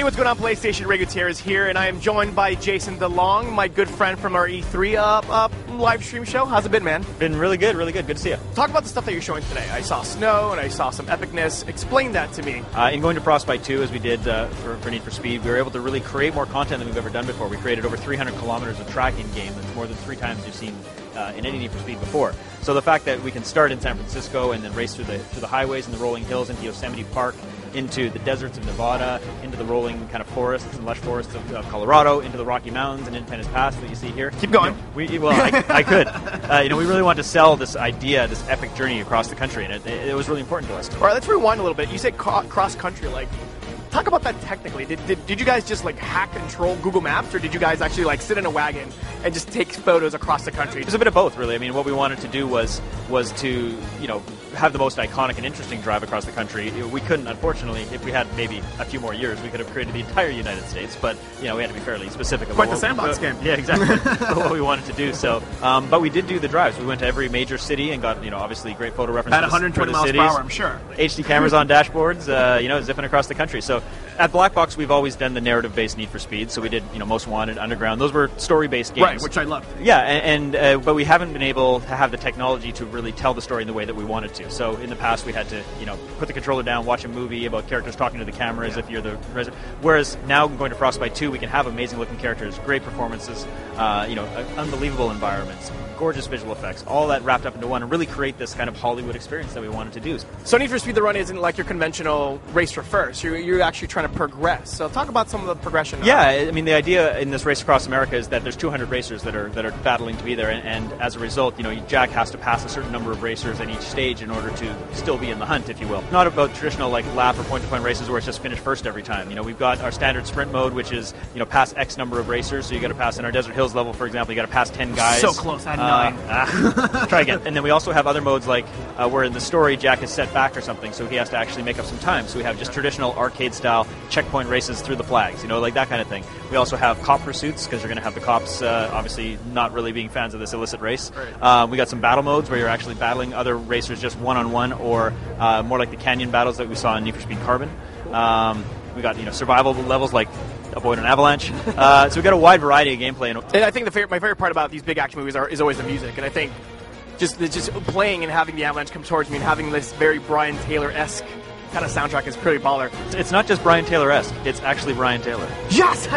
Hey, what's going on? PlayStation Ray Gutierrez here, and I am joined by Jason DeLong, my good friend from our E3 live stream show. How's it been, man? Been really good, really good. Good to see you. Talk about the stuff that you're showing today. I saw snow, and I saw some epicness. Explain that to me. In going to Frostbite 2, as we did for Need for Speed, we were able to really create more content than we've ever done before. We created over 300 kilometers of track in-game. That's more than 3 times you've seen in any Need for Speed before. So the fact that we can start in San Francisco and then race through the highways and the rolling hills into Yosemite Park, into the deserts of Nevada, into the rolling kind of forests and lush forests of Colorado, into the Rocky Mountains and Independence Pass that you see here. Keep going. I could. We really want to sell this idea, this epic journey across the country, and it was really important to us. All right, let's rewind a little bit. You said cross country, talk about that technically. Did you guys just hack and troll Google Maps, or did you guys actually sit in a wagon and just take photos across the country? It was a bit of both, really. I mean, what we wanted to do was to have the most iconic and interesting drive across the country. We couldn't, unfortunately, if we had maybe a few more years, we could have created the entire United States. But we had to be fairly specific about quite the sandbox game. Yeah, exactly. What we wanted to do. So, but we did do the drives. We went to every major city and got obviously great photo references. At 120 miles per hour, I'm sure. HD cameras on dashboards, zipping across the country. So at Black Box, we've always done the narrative-based Need for Speed. So we did, Most Wanted, Underground. Those were story-based games, right? Which I loved. Yeah, but we haven't been able to have the technology to really tell the story in the way that we wanted to. So in the past, we had to, put the controller down, watch a movie about characters talking to the camera as if you're the resident. Whereas now, going to Frostbite 2, we can have amazing-looking characters, great performances, unbelievable environments, gorgeous visual effects, all that wrapped up into one, and really create this kind of Hollywood experience that we wanted to do. So Need for Speed The Run isn't like your conventional race for first. You're actually trying to progress. So talk about some of the progression. Yeah, I mean, the idea in this race across America is that there's 200 racers that are battling to be there, and as a result, Jack has to pass a certain number of racers at each stage in order to still be in the hunt, if you will. Not about traditional lap or point-to-point races where it's just finish first every time. We've got our standard sprint mode, which is pass X number of racers. So you got to pass in our Desert Hills level, for example, you got to pass 10 guys. So close, I had 9. Try again. And then we also have other modes where in the story Jack is set back or something, so he has to actually make up some time. So we have just traditional arcade-style checkpoint races through the flags, like that kind of thing. We also have cop pursuits, because you're going to have the cops obviously not really being fans of this illicit race. Right. We got some battle modes where you're actually battling other racers just one-on-one, or more like the canyon battles that we saw in Need for Speed Carbon. We got survival levels like avoid an avalanche. So we've got a wide variety of gameplay. And I think my favorite part about these big action movies is always the music. And I think just playing and having the avalanche come towards me and having this very Brian Taylor-esque kind of soundtrack is pretty baller. It's not just Brian Taylor-esque. It's actually Brian Taylor. Yes!